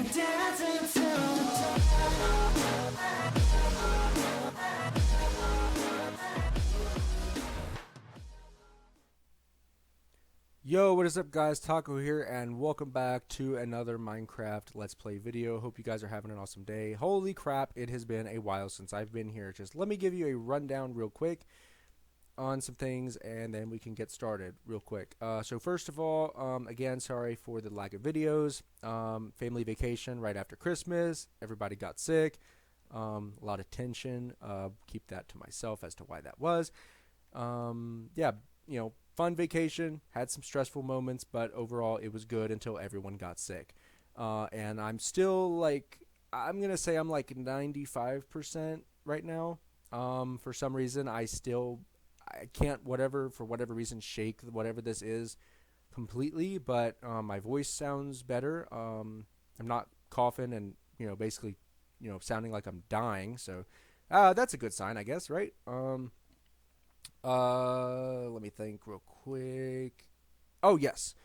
Yo, what is up guys, Taco here, and welcome back to another Minecraft Let's Play video. Hope you guys are having an awesome day. Holy crap, it has been a while since I've been here. Just let me give you a rundown real quick on some things, and then we can get started real quick. So first of all, again, sorry for the lack of videos. Family vacation right after Christmas. Everybody got sick. A lot of tension. Keep that to myself as to why that was. Yeah, fun vacation, had some stressful moments, but overall it was good until everyone got sick. And I'm still I'm going to say I'm like 95% right now. For some reason, I can't, for whatever reason, shake whatever this is completely, but my voice sounds better. I'm not coughing and, basically, sounding like I'm dying. So that's a good sign, I guess, right? Let me think real quick. Oh, yes.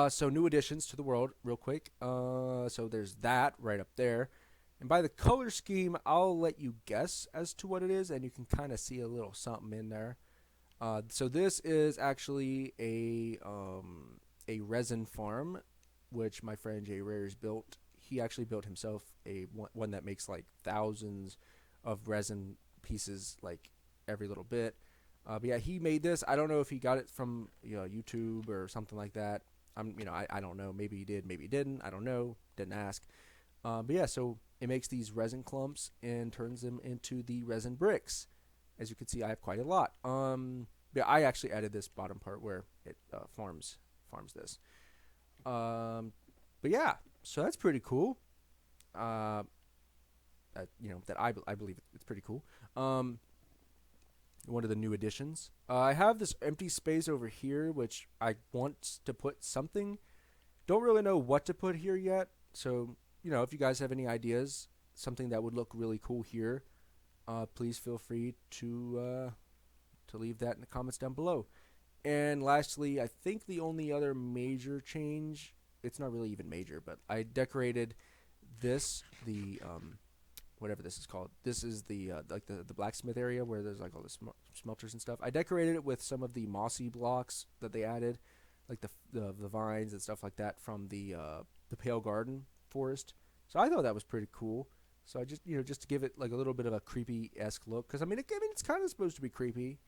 So new additions to the world real quick. So there's that right up there. And by the color scheme, I'll let you guess as to what it is, and you can kind of see a little something in there. So this is actually a resin farm, which my friend Jay Rares built. He actually built himself one that makes like thousands of resin pieces like every little bit. But yeah, he made this. I don't know if he got it from YouTube or something like that. I don't know. Maybe he did. Maybe he didn't. I don't know. Didn't ask. But yeah, so it makes these resin clumps and turns them into the resin bricks. As you can see, I have quite a lot. Yeah, I actually added this bottom part where it farms this. But yeah, so that's pretty cool. That I believe it's pretty cool. One of the new additions. I have this empty space over here, which I want to put something. Don't really know what to put here yet. So, if you guys have any ideas, something that would look really cool here, please feel free to leave that in the comments down below. And lastly, I think the only other major change, it's not really even major, but I decorated this, whatever this is called. This is the blacksmith area where there's like all the smelters and stuff. I decorated it with some of the mossy blocks that they added, like the vines and stuff like that from the Pale Garden forest. So I thought that was pretty cool. So I just to give it like a little bit of a creepy-esque look, because I mean it's kind of supposed to be creepy,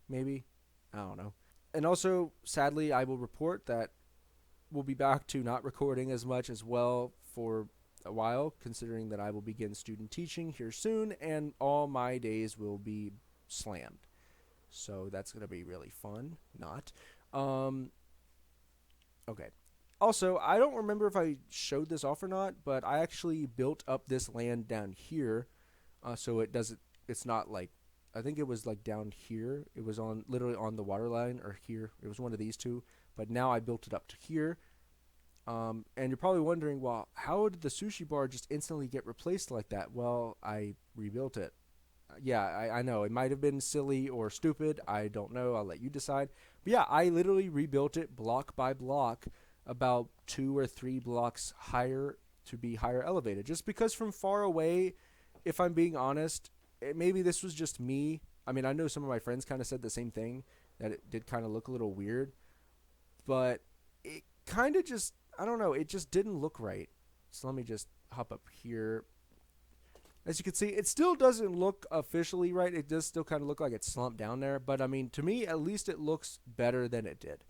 maybe, I don't know. And also, sadly, I will report that we'll be back to not recording as much as well for a while, considering that I will begin student teaching here soon, and all my days will be slammed. So that's gonna be really fun. Not. Okay. Also, I don't remember if I showed this off or not, but I actually built up this land down here, so it's not like, I think it was like down here. It was literally on the water line, or here. It was one of these two, but now I built it up to here. And you're probably wondering, well, how did the sushi bar just instantly get replaced like that? Well, I rebuilt it. Yeah, I know. It might have been silly or stupid. I don't know. I'll let you decide. But yeah, I literally rebuilt it block by block, about 2 or 3 blocks higher to be higher elevated. Just because from far away, if I'm being honest, maybe this was just me. I mean, I know some of my friends kind of said the same thing, that it did kind of look a little weird. But it kind of just, I don't know, it just didn't look right. So let me just hop up here. As you can see, it still doesn't look officially right. It does still kind of look like it's slumped down there. But, I mean, to me, at least it looks better than it did.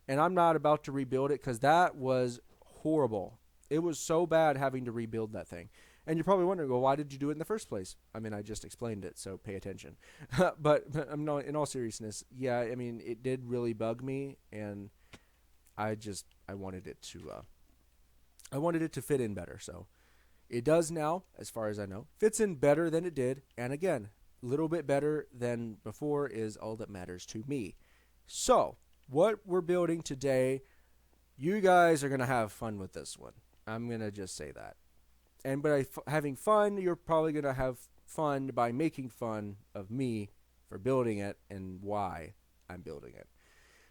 And I'm not about to rebuild it because that was horrible. It was so bad having to rebuild that thing. And you're probably wondering, well, why did you do it in the first place? I mean, I just explained it, so pay attention. but I'm not, in all seriousness, yeah, I mean, it did really bug me, and I wanted it to fit in better. So it does now, as far as I know. Fits in better than it did, and again, a little bit better than before is all that matters to me. So what we're building today, you guys are going to have fun with this one. I'm going to just say that. And by having fun, you're probably going to have fun by making fun of me for building it and why I'm building it.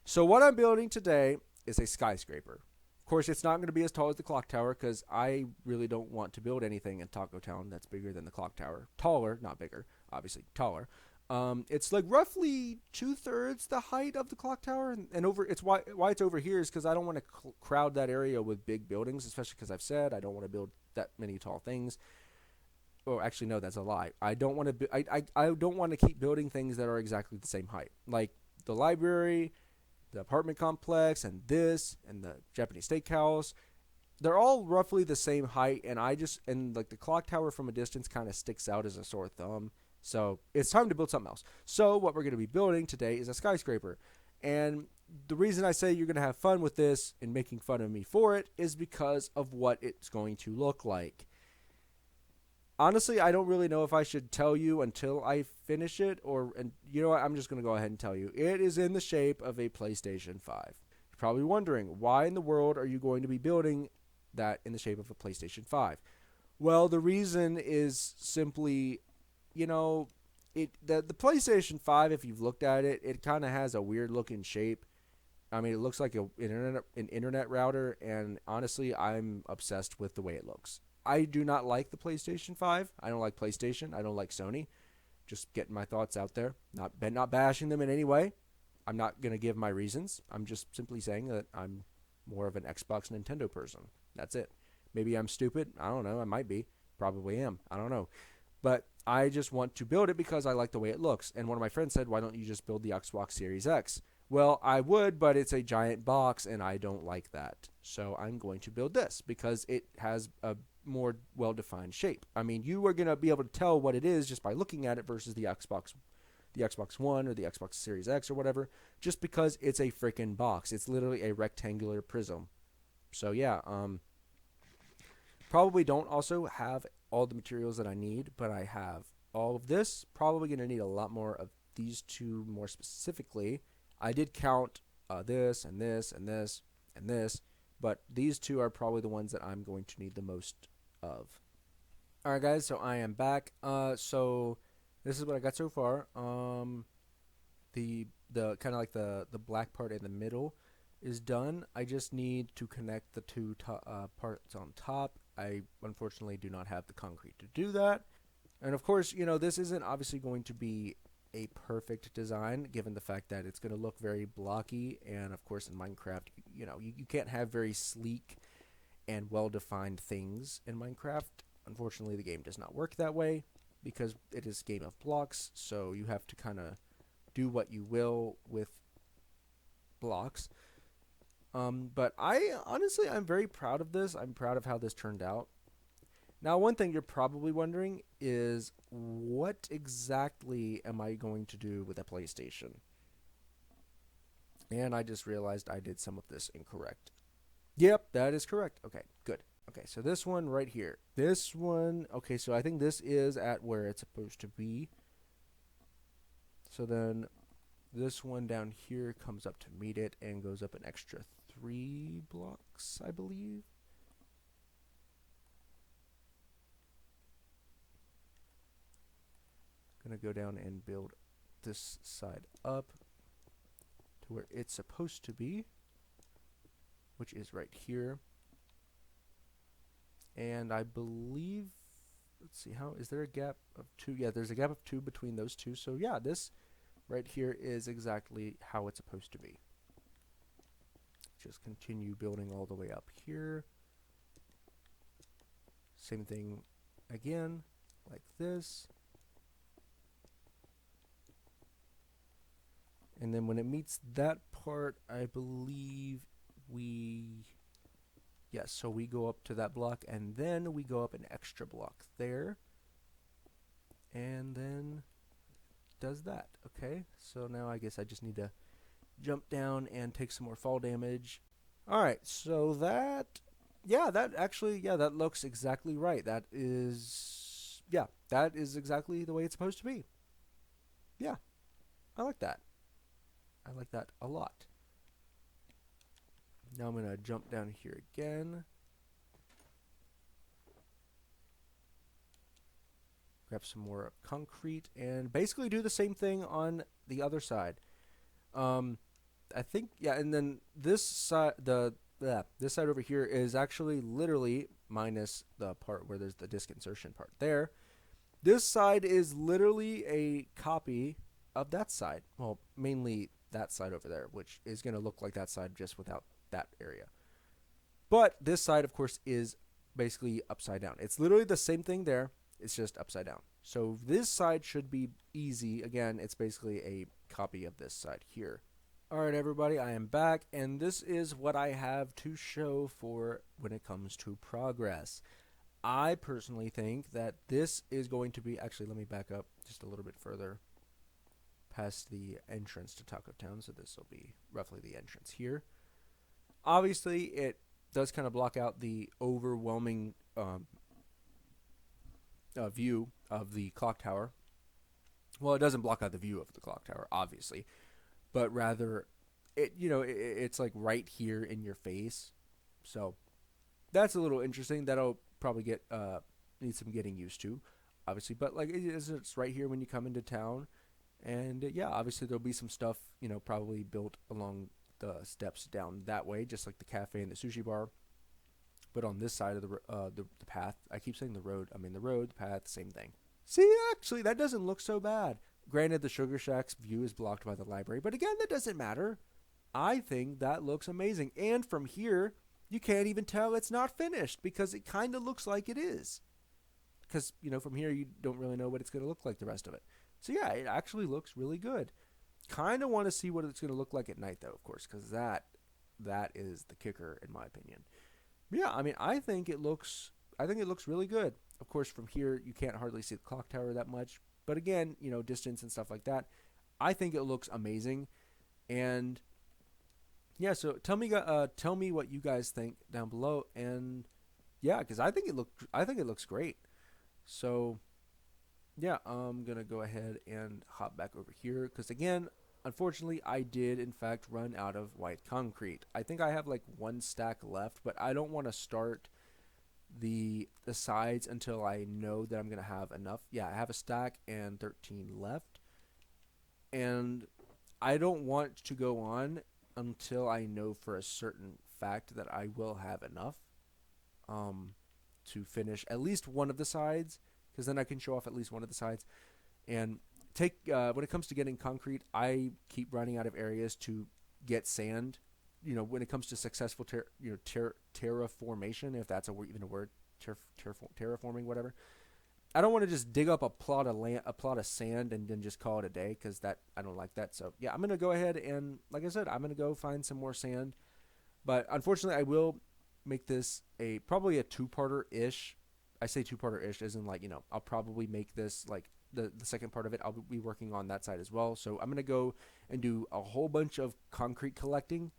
So what I'm building today is a skyscraper. course, it's not going to be as tall as the clock tower because I really don't want to build anything in Taco Town that's bigger than the clock tower. Taller, not bigger, obviously taller. It's like roughly 2/3 the height of the clock tower, and over. It's why it's over here is because I don't want to crowd that area with big buildings, especially because I've said I don't want to build that many tall things. Oh, actually, no, that's a lie. I don't want to. I don't want to keep building things that are exactly the same height, like the library, the apartment complex, and this, and the Japanese steakhouse. They're all roughly the same height, and like the clock tower from a distance kind of sticks out as a sore thumb. So it's time to build something else. So what we're going to be building today is a skyscraper, and the reason I say you're going to have fun with this and making fun of me for it is because of what it's going to look like. Honestly, I don't really know if I should tell you until I finish it, and you know what? I'm just going to go ahead and tell you. It is in the shape of a PlayStation 5. You're probably wondering, why in the world are you going to be building that in the shape of a PlayStation 5? Well, the reason is simply, the PlayStation 5, if you've looked at it, it kind of has a weird looking shape. I mean, it looks like an internet router, and honestly, I'm obsessed with the way it looks. I do not like the PlayStation 5. I don't like PlayStation. I don't like Sony. Just getting my thoughts out there. Not bashing them in any way. I'm not going to give my reasons. I'm just simply saying that I'm more of an Xbox Nintendo person. That's it. Maybe I'm stupid. I don't know. I might be. Probably am. I don't know. But I just want to build it because I like the way it looks. And one of my friends said, why don't you just build the Xbox Series X? Well, I would, but it's a giant box, and I don't like that. So I'm going to build this because it has a more well-defined shape. I mean, you are going to be able to tell what it is just by looking at it versus the Xbox One or the Xbox Series X or whatever, just because it's a freaking box. It's literally a rectangular prism. So yeah, probably don't also have all the materials that I need, but I have all of this. Probably going to need a lot more of these two more specifically. I did count this and this and this and this, but these two are probably the ones that I'm going to need the most of. Alright guys, so I am back. So this is what I got so far. The kind of like the black part in the middle is done. I just need to connect the two parts on top. I unfortunately do not have the concrete to do that. And of course, this isn't obviously going to be a perfect design given the fact that it's going to look very blocky, and of course in Minecraft, you can't have very sleek and well-defined things in Minecraft. Unfortunately, the game does not work that way because it is a game of blocks, so you have to kind of do what you will with blocks. But I'm very proud of this. I'm proud of how this turned out. Now, one thing you're probably wondering is, what exactly am I going to do with a PlayStation? And I just realized I did some of this incorrect. Yep, that is correct. Okay, good. Okay, so this one right here. This one, okay, so I think this is at where it's supposed to be. So then this one down here comes up to meet it and goes up an extra 3 blocks, I believe. Gonna go down and build this side up to where it's supposed to be, which is right here. And I believe, let's see, is there a gap of 2? Yeah, there's a gap of 2 between those two. So yeah, this right here is exactly how it's supposed to be. Just continue building all the way up here. Same thing again, like this. And then when it meets that part, I believe so we go up to that block, and then we go up an extra block there. And then does that. Okay, so now I guess I just need to jump down and take some more fall damage. Alright, so that looks exactly right. That is exactly the way it's supposed to be. Yeah, I like that. I like that a lot. Now I'm going to jump down here again. Grab some more concrete and basically do the same thing on the other side. I think, yeah, and then this side, the this side over here is actually literally minus the part where there's the disk insertion part there. This side is literally a copy of that side. Well, mainly that side over there, which is going to look like that side just without that area. But this side, of course, is basically upside down. It's literally the same thing there. It's just upside down. So this side should be easy. Again, it's basically a copy of this side here. All right, everybody, I am back, and this is what I have to show for when it comes to progress. I personally think that this is going to be, actually, let me back up just a little bit further past the entrance to Taco Town, so this will be roughly the entrance here. Obviously, it does kind of block out the overwhelming view of the clock tower. Well, it doesn't block out the view of the clock tower, obviously, but rather, it's like right here in your face. So that's a little interesting. That'll probably need some getting used to, obviously. But like it's right here when you come into town, and yeah, obviously there'll be some stuff probably built along the steps down that way, just like the cafe and the sushi bar. But on this side of the path, I keep saying the road. I mean the road, the path, same thing. See, actually, that doesn't look so bad. Granted, the Sugar Shack's view is blocked by the library, but again, that doesn't matter. I think that looks amazing. And from here, you can't even tell it's not finished because it kind of looks like it is. Because, from here, you don't really know what it's going to look like the rest of it. So, yeah, it actually looks really good. Kind of want to see what it's going to look like at night, though, of course, because that is the kicker, in my opinion. But yeah, I mean, I think it looks really good. Of course, from here, you can't hardly see the clock tower that much. But again, distance and stuff like that. I think it looks amazing. And yeah, so tell me what you guys think down below. And yeah, because I think it looks great. So yeah, I'm gonna go ahead and hop back over here because again, unfortunately, I did in fact run out of white concrete. I think I have like one stack left, but I don't want to start the sides until I know that I'm gonna have enough. Yeah, I have a stack and 13 left, and I don't want to go on until I know for a certain fact that I will have enough to finish at least one of the sides, because then I can show off at least one of the sides. And when it comes to getting concrete, I keep running out of areas to get sand. When it comes to successful terraformation, if that's even a word, terraforming, whatever. I don't want to just dig up a plot of sand and then just call it a day, because I don't like that. So yeah, I'm gonna go ahead and, like I said, I'm gonna go find some more sand. But unfortunately, I will make this probably a two-parter ish. I say two-parter ish as in I'll probably make this like the second part of it. I'll be working on that side as well. So I'm gonna go and do a whole bunch of concrete collecting,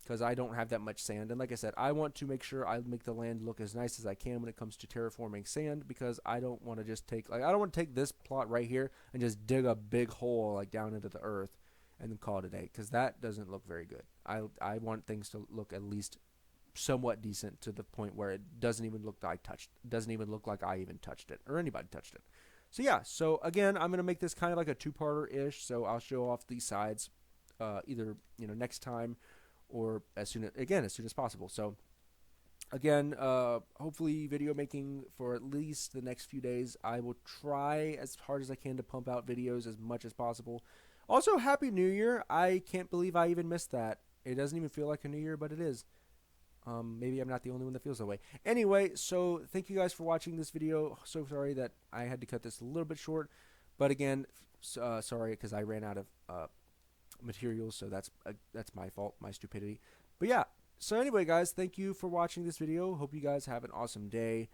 because I don't have that much sand. And like I said, I want to make sure I make the land look as nice as I can when it comes to terraforming sand, because I don't want to just I don't want to take this plot right here and just dig a big hole down into the earth and then call it a day, because that doesn't look very good. I want things to look at least somewhat decent, to the point where it doesn't even look like I even touched it or anybody touched it. So yeah, so again, I'm going to make this kind of like a two-parter-ish, so I'll show off these sides either next time, or as soon as possible. So again, hopefully video making for at least the next few days. I will try as hard as I can to pump out videos as much as possible. Also, Happy New Year. I can't believe I even missed that. It doesn't even feel like a new year, but it is. Maybe I'm not the only one that feels that way. Anyway, so thank you guys for watching this video. So sorry that I had to cut this a little bit short, but again, sorry because I ran out of materials, so that's my fault, my stupidity. But yeah, so anyway, guys, thank you for watching this video. Hope you guys have an awesome day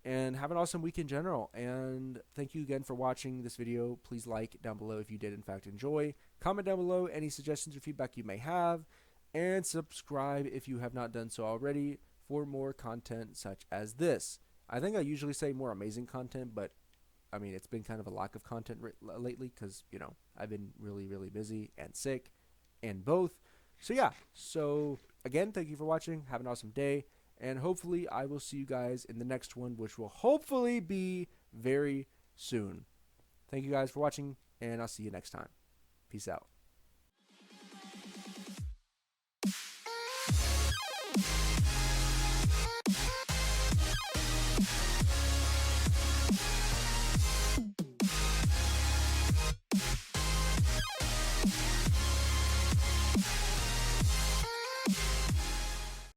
and have an awesome week in general. And thank you again for watching this video. Please like down below if you did in fact enjoy. Comment down below any suggestions or feedback you may have. And subscribe if you have not done so already for more content such as this. I think I usually say more amazing content, but I mean, it's been kind of a lack of content lately because, I've been really, really busy and sick and both. So yeah, so again, thank you for watching. Have an awesome day. And hopefully I will see you guys in the next one, which will hopefully be very soon. Thank you guys for watching, and I'll see you next time. Peace out.